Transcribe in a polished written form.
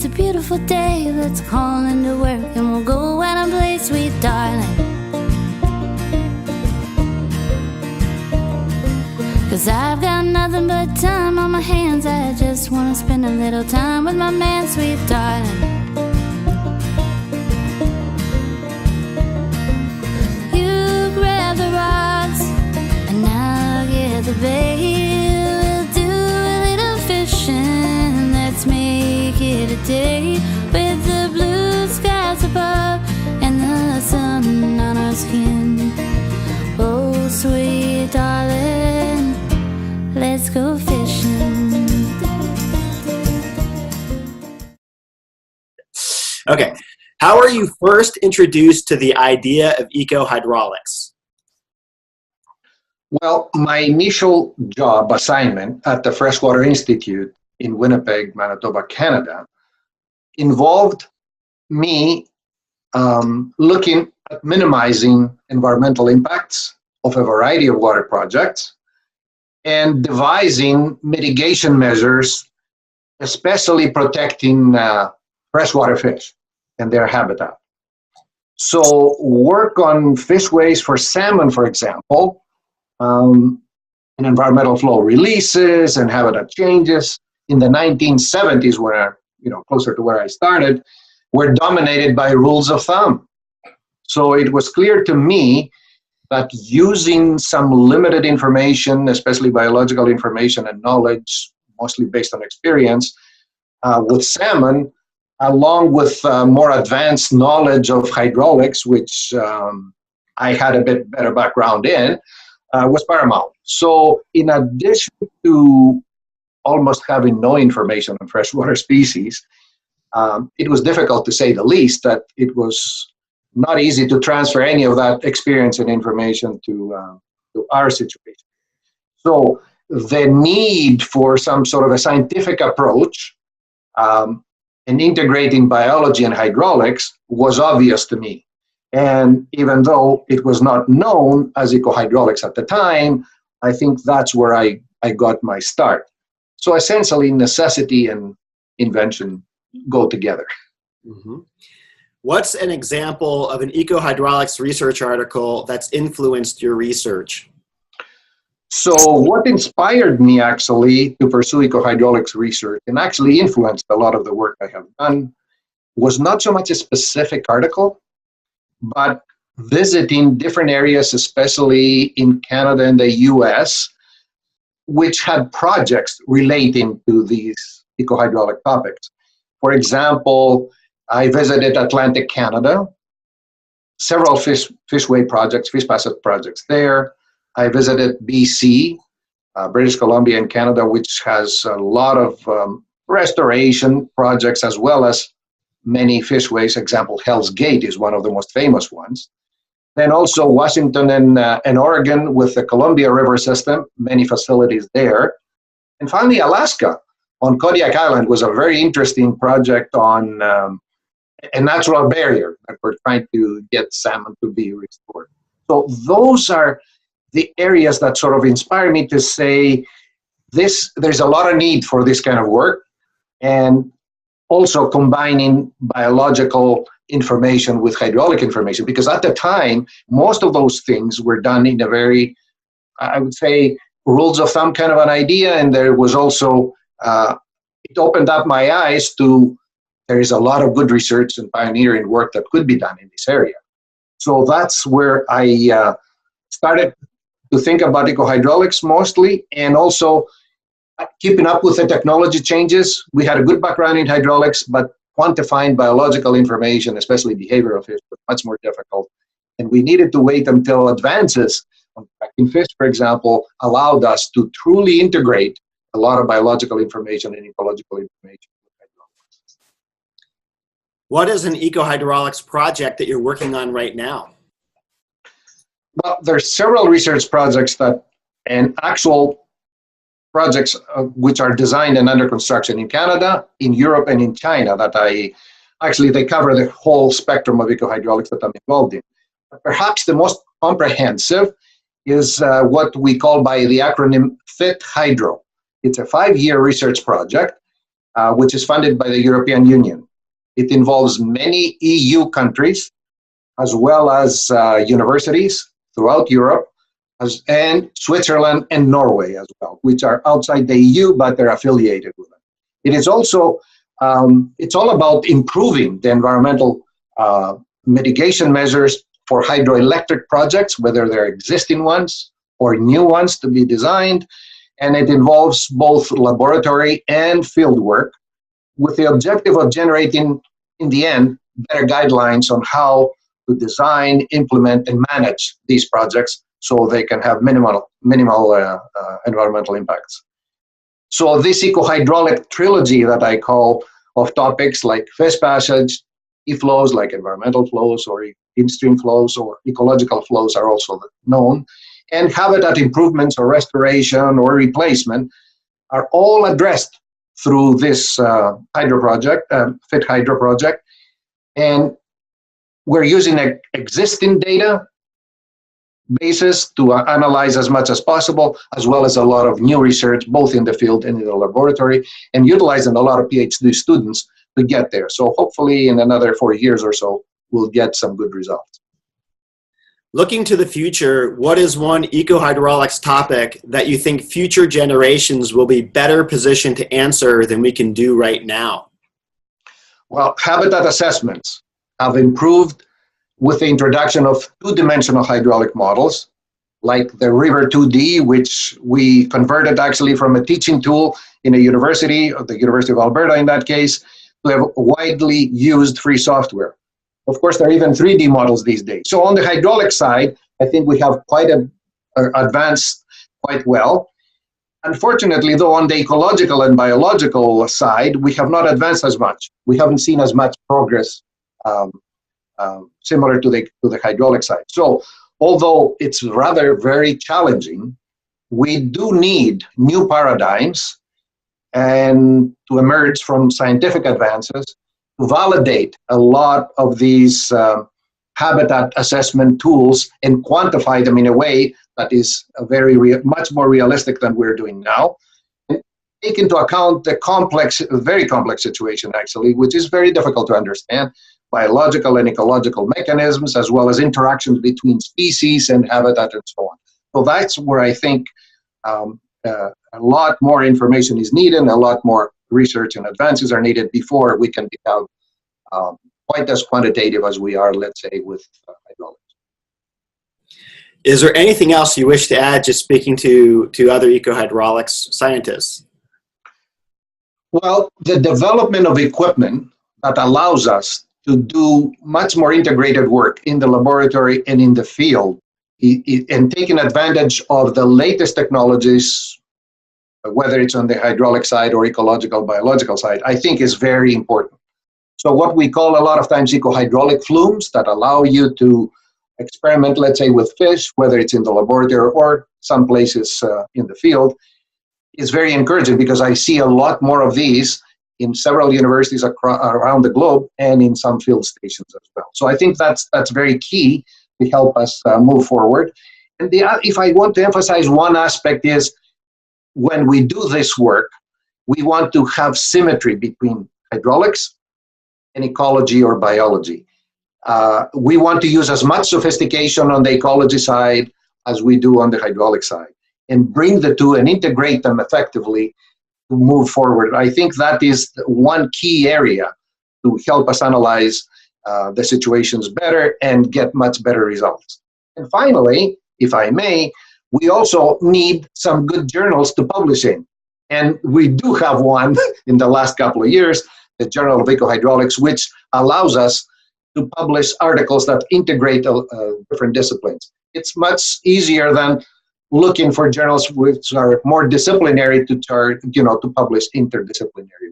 It's a beautiful day, let's call into work and we'll go out and play, sweet darling. 'Cause I've got nothing but time on my hands, I just wanna spend a little time with my man, sweet darling. You grab the rocks and I'll get the bait. We'll do a little fishing, let's make it a day with the blue skies above and the sun on our skin. Oh, sweet darling, let's go fishing. Okay, how are you first introduced to the idea of ecohydraulics? Well, my initial job assignment at the Freshwater Institute in Winnipeg, Manitoba, Canada, involved me looking at minimizing environmental impacts of a variety of water projects and devising mitigation measures, especially protecting freshwater fish and their habitat. So work on fishways for salmon, for example, and environmental flow releases and habitat changes in the 1970s, where, closer to where I started, were dominated by rules of thumb. So it was clear to me that using some limited information, especially biological information and knowledge, mostly based on experience, with salmon, along with more advanced knowledge of hydraulics, which I had a bit better background in, was paramount. So in addition to almost having no information on freshwater species, it was difficult, to say the least, that it was not easy to transfer any of that experience and information to our situation. So the need for some sort of a scientific approach and integrating biology and hydraulics was obvious to me. And even though it was not known as ecohydraulics at the time, I think that's where I got my start. So essentially, necessity and invention go together. Mm-hmm. What's an example of an ecohydraulics research article that's influenced your research? So what inspired me actually to pursue ecohydraulics research and actually influenced a lot of the work I have done was not so much a specific article, but visiting different areas, especially in Canada and the US, which had projects relating to these ecohydraulic topics. For example, I visited Atlantic Canada, several fishway projects, fish passage projects there. I visited BC, British Columbia and Canada, which has a lot of restoration projects as well as many fishways. Example, Hell's Gate is one of the most famous ones. Then also Washington and Oregon with the Columbia River system, many facilities there. And finally, Alaska on Kodiak Island was a very interesting project on a natural barrier that we're trying to get salmon to be restored. So those are the areas that sort of inspire me to say there's a lot of need for this kind of work, and also combining biological information with hydraulic information, because at the time, most of those things were done in a very, I would say, rules of thumb kind of an idea, and there was also, it opened up my eyes to, there is a lot of good research and pioneering work that could be done in this area. So that's where I started to think about ecohydraulics mostly, and also keeping up with the technology changes. We had a good background in hydraulics, but quantifying biological information, especially behavioral fish, was much more difficult. And we needed to wait until advances in fish, for example, allowed us to truly integrate a lot of biological information and ecological information. What is an ecohydraulics project that you're working on right now? Well, there's several research projects and actual projects which are designed and under construction in Canada, in Europe, and in China that they cover the whole spectrum of ecohydraulics that I'm involved in. Perhaps the most comprehensive is what we call by the acronym FIT Hydro. It's a 5-year research project which is funded by the European Union. It involves many EU countries, as well as universities throughout Europe, and Switzerland and Norway as well, which are outside the EU, but they're affiliated with it. It is also, it's all about improving the environmental mitigation measures for hydroelectric projects, whether they're existing ones or new ones to be designed. And it involves both laboratory and field work with the objective of generating, in the end, better guidelines on how to design, implement, and manage these projects so they can have minimal environmental impacts. So this ecohydraulic trilogy that I call of topics like phase passage, e-flows like environmental flows or in-stream flows or ecological flows are also known, and habitat improvements or restoration or replacement are all addressed through this hydro project, FIT Hydro project. And we're using existing data basis to analyze as much as possible, as well as a lot of new research, both in the field and in the laboratory, and utilizing a lot of PhD students to get there. So hopefully in another 4 years or so, we'll get some good results. Looking to the future, what is one ecohydraulics topic that you think future generations will be better positioned to answer than we can do right now? Well, habitat assessments have improved with the introduction of two-dimensional hydraulic models, like the River 2D, which we converted actually from a teaching tool in a university, the University of Alberta in that case, to have widely used free software. Of course, there are even 3D models these days. So on the hydraulic side, I think we have quite advanced quite well. Unfortunately, though, on the ecological and biological side, we have not advanced as much. We haven't seen as much progress similar to the hydraulic side. So although it's rather very challenging, we do need new paradigms and to emerge from scientific advances to validate a lot of these habitat assessment tools and quantify them in a way that is much more realistic than we're doing now. And take into account the very complex situation actually, which is very difficult to understand, biological and ecological mechanisms, as well as interactions between species and habitat and so on. So that's where I think a lot more information is needed, and a lot more research and advances are needed before we can become quite as quantitative as we are, let's say, with hydraulics. Is there anything else you wish to add, just speaking to other ecohydraulics scientists? Well, the development of equipment that allows us to do much more integrated work in the laboratory and in the field, and taking advantage of the latest technologies, whether it's on the hydraulic side or ecological, biological side, I think is very important. So what we call a lot of times ecohydraulic flumes that allow you to experiment, let's say, with fish, whether it's in the laboratory or some places in the field, is very encouraging, because I see a lot more of these in several universities around the globe and in some field stations as well. So I think that's very key to help us move forward. And if I want to emphasize one aspect is, when we do this work, we want to have symmetry between hydraulics and ecology or biology. We want to use as much sophistication on the ecology side as we do on the hydraulic side, and bring the two and integrate them effectively to move forward. I think that is one key area to help us analyze the situations better and get much better results. And finally, if I may, we also need some good journals to publish in. And we do have one in the last couple of years, the Journal of Ecohydraulics, which allows us to publish articles that integrate different disciplines. It's much easier than looking for journals which are more disciplinary to publish interdisciplinary